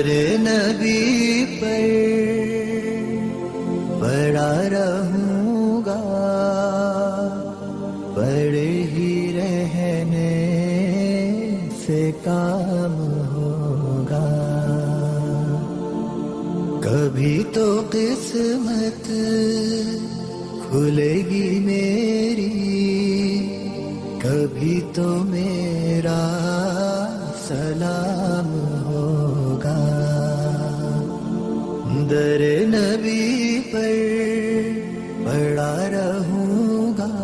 در نبی پر پڑا رہوں گا، پڑے ہی رہنے سے کام ہوگا. کبھی تو قسمت کھلے گی میری، کبھی تو میرا سلام ہوگا. در نبی پر پڑا رہوں گا،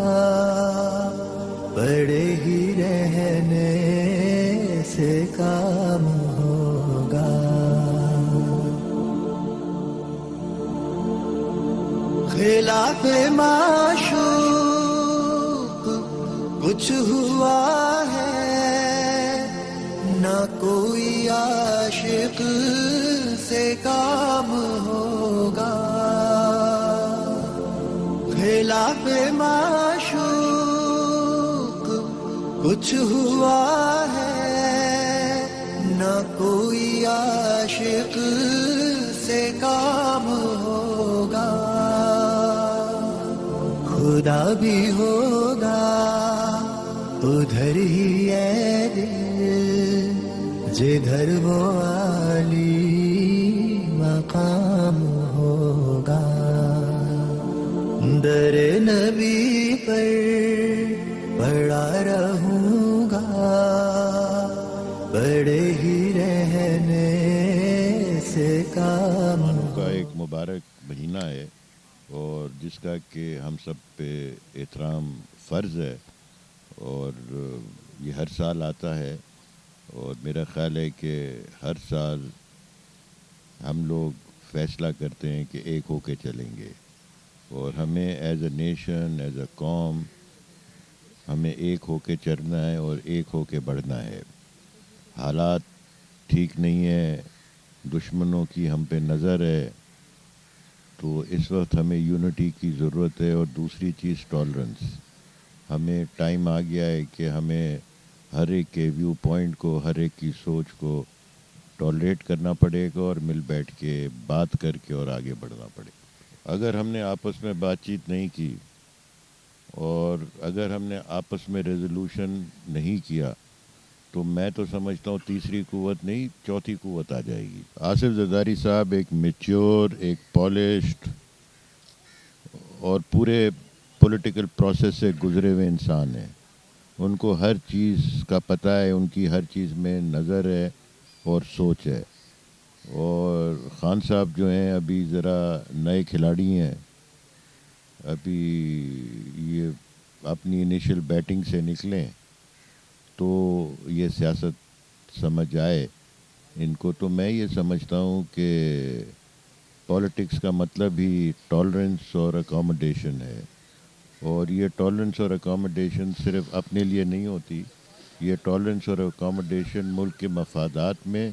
پڑے ہی رہنے سے کام ہوگا. خلاف معشوق کچھ ہوا ہے، نہ کوئی عاشق سے کام ہوگا. خلاف معشوق کچھ ہوا ہے، نہ کوئی عاشق سے کام ہوگا. خدا بھی ہوگا ادھر ہی اے دل، جدھر وہ عالی مقام ہوگا. در نبی پر پڑا رہوں گا، بڑے ہی رہنے سے کام. کا ایک مبارک مہینہ ہے اور جس کا کہ ہم سب پہ احترام فرض ہے، اور یہ ہر سال آتا ہے. اور میرا خیال ہے کہ ہر سال ہم لوگ فیصلہ کرتے ہیں کہ ایک ہو کے چلیں گے، اور ہمیں as a nation, as a قوم، ہمیں ایک ہو کے چلنا ہے اور ایک ہو کے بڑھنا ہے. حالات ٹھیک نہیں ہے، دشمنوں کی ہم پہ نظر ہے، تو اس وقت ہمیں یونٹی کی ضرورت ہے. اور دوسری چیز ٹالرنس. ہمیں ٹائم آ گیا ہے کہ ہمیں ہر ایک کے ویو پوائنٹ کو، ہر ایک کی سوچ کو ٹالریٹ کرنا پڑے گا اور مل بیٹھ کے بات کر کے اور آگے بڑھنا پڑے گا. اگر ہم نے آپس میں بات چیت نہیں کی اور اگر ہم نے آپس میں ریزولوشن نہیں کیا تو میں تو سمجھتا ہوں تیسری قوت نہیں، چوتھی قوت آ جائے گی. آصف زرداری صاحب ایک میچور، ایک پالشڈ اور پورے پولیٹیکل پروسیس سے گزرے ہوئے انسان ہیں. ان کو ہر چیز کا پتہ ہے، ان کی ہر چیز میں نظر ہے اور سوچ ہے. اور خان صاحب جو ہیں ابھی ذرا نئے کھلاڑی ہیں، ابھی یہ اپنی انیشل بیٹنگ سے نکلیں تو یہ سیاست سمجھ آئے ان کو. تو میں یہ سمجھتا ہوں کہ پالیٹکس کا مطلب ہی ٹالرنس اور اکاموڈیشن ہے. اور یہ ٹالرنس اور اکاموڈیشن صرف اپنے لیے نہیں ہوتی، یہ ٹالرنس اور اکاموڈیشن ملک کے مفادات میں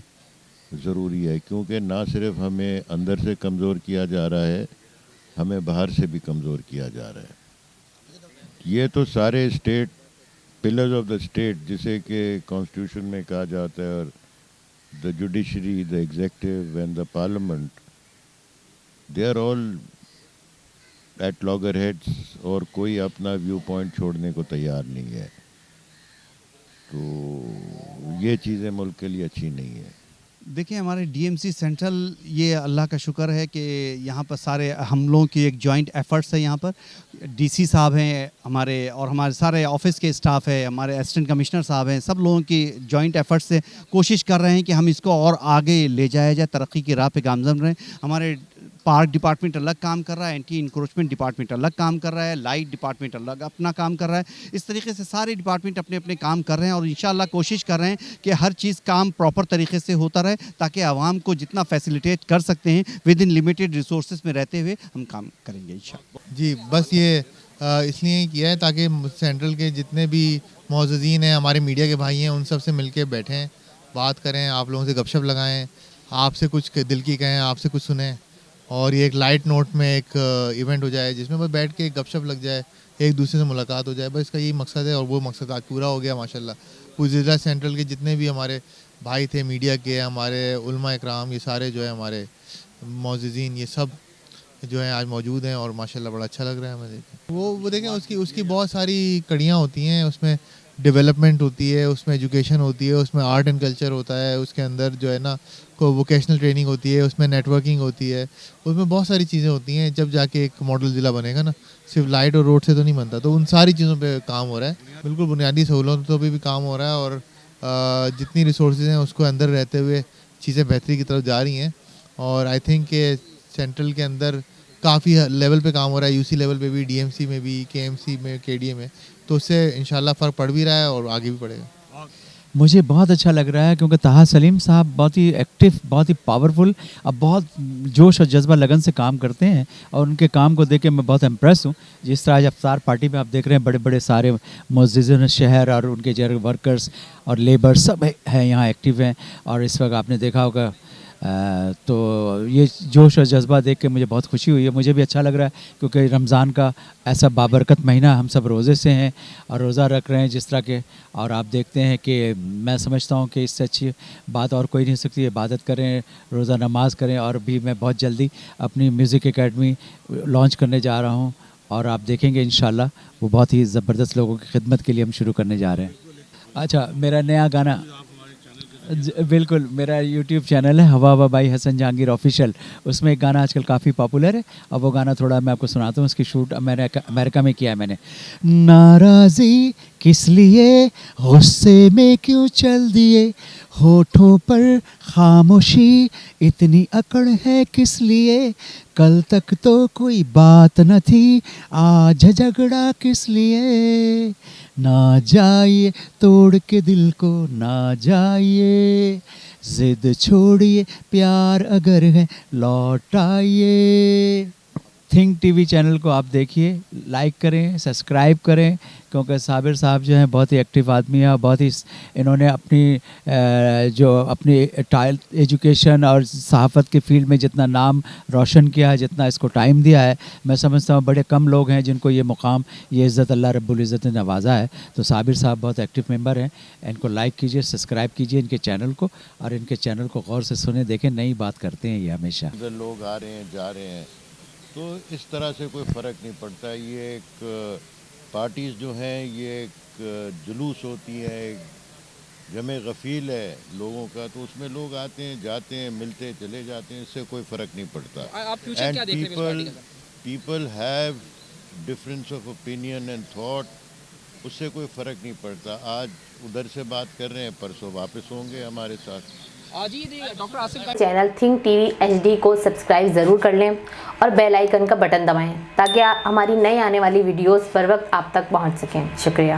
ضروری ہے، کیونکہ نہ صرف ہمیں اندر سے کمزور کیا جا رہا ہے، ہمیں باہر سے بھی کمزور کیا جا رہا ہے. یہ تو سارے state pillars of the state, جسے کہ کانسٹیٹیوشن میں کہا جاتا ہے، اور the judiciary, the executive and the parliament, they are all at loggerheads, اور کوئی اپنا ویو پوائنٹ چھوڑنے کو تیار نہیں ہے. تو یہ چیزیں ملک کے لیے اچھی نہیں ہیں. دیکھیں ہمارے ڈی ایم سی سینٹرل، یہ اللہ کا شکر ہے کہ یہاں پر سارے ہم لوگوں کی ایک جوائنٹ ایفرٹس ہے. یہاں پر ڈی سی صاحب ہیں ہمارے، اور ہمارے سارے آفس کے اسٹاف ہے، ہمارے اسسٹنٹ کمشنر صاحب ہیں، سب لوگوں کی جوائنٹ ایفرٹ سے کوشش کر رہے ہیں کہ ہم اس کو اور آگے لے جایا جائے، ترقی کی راہ پہ گامزن رہیں. ہمارے پارک ڈپارٹمنٹ الگ کام کر رہا ہے، اینٹی انکروچمنٹ ڈپارٹمنٹ الگ کام کر رہا ہے، لائٹ ڈپارٹمنٹ الگ اپنا کام کر رہا ہے. اس طریقے سے سارے ڈپارٹمنٹ اپنے اپنے کام کر رہے ہیں، اور انشاءاللہ کوشش کر رہے ہیں کہ ہر چیز کام پراپر طریقے سے ہوتا رہے، تاکہ عوام کو جتنا فیسیلیٹیٹ کر سکتے ہیں ود ان لمیٹیڈ ریسورسز میں رہتے ہوئے ہم کام کریں گے انشاءاللہ. جی بس یہ اس لیے کیا ہے تاکہ سینٹرل کے جتنے بھی معززین ہیں، ہمارے میڈیا کے بھائی ہیں، ان سب سے مل کے بیٹھیں، بات کریں، آپ لوگوں سے گپ شپ لگائیں، آپ سے کچھ دل کی کہیں، آپ سے کچھ سنیں، اور یہ ایک لائٹ نوٹ میں ایک ایونٹ ہو جائے جس میں بس بیٹھ کے گپ شپ لگ جائے، ایک دوسرے سے ملاقات ہو جائے. بس اس کا یہی مقصد ہے، اور وہ مقصد آج پورا ہو گیا ماشاءاللہ. ضلع سینٹرل کے جتنے بھی ہمارے بھائی تھے میڈیا کے, ہمارے علماء اکرام, یہ سارے جو ہے ہمارے معززین, یہ سب جو ہیں آج موجود ہیں اور ماشاءاللہ بڑا اچھا لگ رہا ہے ہمیں دیکھ. وہ دیکھیں اس کی بہت ساری کڑیاں ہوتی ہیں, اس میں ڈیولپمنٹ ہوتی ہے, اس میں ایجوکیشن ہوتی ہے, اس میں آرٹ اینڈ کلچر ہوتا ہے, اس کے اندر جو ہے نا کو ووکیشنل ٹریننگ ہوتی ہے, اس میں نیٹ ورکنگ ہوتی ہے, اس میں بہت ساری چیزیں ہوتی ہیں. جب جا کے ایک ماڈل ضلع بنے گا نا, صرف لائٹ اور روڈ سے تو نہیں بنتا. تو ان ساری چیزوں پہ کام ہو رہا ہے, بالکل بنیادی سہولتوں پہ بھی کام ہو رہا ہے, اور جتنی ریسورسز ہیں اس کو اندر رہتے ہوئے چیزیں بہتری کی طرف جا رہی ہیں. اور آئی تھنک کہ سینٹرل کے اندر کافی لیول پہ کام ہو رہا ہے, یو سی لیول پہ بھی, ڈی ایم سی میں بھی, کے ایم سی میں, کے ڈی اے میں, تو اس سے انشاءاللہ فرق پڑ بھی رہا ہے اور آگے بھی پڑے گا. مجھے بہت اچھا لگ رہا ہے کیونکہ طہا سلیم صاحب بہت ہی ایکٹیو, بہت ہی پاورفل, اب بہت جوش اور جذبہ لگن سے کام کرتے ہیں, اور ان کے کام کو دیکھ کے میں بہت امپریس ہوں. جس طرح آج افطار پارٹی میں آپ دیکھ رہے ہیں بڑے بڑے سارے معززین شہر اور ان کے جو ورکرز اور لیبر سب ہیں یہاں ایکٹیو ہیں, اور اس وقت آپ نے دیکھا ہوگا تو یہ جوش اور جذبہ دیکھ کے مجھے بہت خوشی ہوئی ہے. مجھے بھی اچھا لگ رہا ہے کیونکہ رمضان کا ایسا بابرکت مہینہ, ہم سب روزے سے ہیں اور روزہ رکھ رہے ہیں جس طرح کے, اور آپ دیکھتے ہیں کہ میں سمجھتا ہوں کہ اس سے اچھی بات اور کوئی نہیں ہو سکتی. عبادت کریں, روزہ نماز کریں, اور بھی میں بہت جلدی اپنی میوزک اکیڈمی لانچ کرنے جا رہا ہوں, اور آپ دیکھیں گے انشاءاللہ وہ بہت ہی زبردست لوگوں کی خدمت کے لیے ہم شروع کرنے جا رہے ہیں. اچھا, میرا نیا گانا بالکل, میرا یوٹیوب چینل ہے ہوا ہوا بائی حسن جہانگیر آفیشیل, اس میں ایک گانا آج کل کافی پاپولر ہے. اب وہ گانا تھوڑا میں آپ کو سناتا ہوں, اس کی شوٹ میں نے امریکہ میں کیا ہے میں نے. ناراضی کس لیے, غصے میں کیوں چل دیے, ہونٹوں پر خاموشی, اتنی اکڑ ہے کس لیے, کل تک تو کوئی بات نہ تھی, آج جھگڑا کس لیے, نہ جائیے توڑ کے دل کو, نہ جائیے ضد چھوڑیے, پیار اگر ہے لوٹ آئیے. تھنک ٹی وی چینل کو آپ دیکھیے, لائک کریں, سبسکرائب کریں, کیونکہ صابر صاحب جو ہیں بہت ہی ایکٹیو آدمی ہیں, اور بہت ہی انہوں نے اپنی جو اپنی ایجوکیشن اور صحافت کے فیلڈ میں جتنا نام روشن کیا ہے, جتنا اس کو ٹائم دیا ہے, میں سمجھتا ہوں بڑے کم لوگ ہیں جن کو یہ مقام, یہ عزت اللہ رب العزت نے نوازا ہے. تو صابر صاحب بہت ایکٹیو ممبر ہیں, ان کو لائک کیجئے, سبسکرائب کیجئے ان کے چینل کو, اور ان کے چینل کو غور سے سنیں, دیکھیں نئی بات کرتے ہیں یہ ہمیشہ. ادھر لوگ آ رہے ہیں جا رہے ہیں, تو اس طرح سے کوئی فرق نہیں پڑتا. یہ ایک پارٹیز جو ہیں یہ ایک جلوس ہوتی ہے, ایک جمع غفیل ہے لوگوں کا, تو اس میں لوگ آتے ہیں جاتے ہیں, ملتے چلے جاتے ہیں, اس سے کوئی فرق نہیں پڑتا. And people have difference of opinion and thought, اس سے کوئی فرق نہیں پڑتا. آج ادھر سے بات کر رہے ہیں, پرسوں واپس ہوں گے ہمارے ساتھ. Channel Think T V H D کو سبسکرائب ضرور کر لیں اور بیل آئیکن کا بٹن دبائیں تاکہ ہماری نئی آنے والی ویڈیوز پر وقت آپ تک پہنچ سکیں. شکریہ.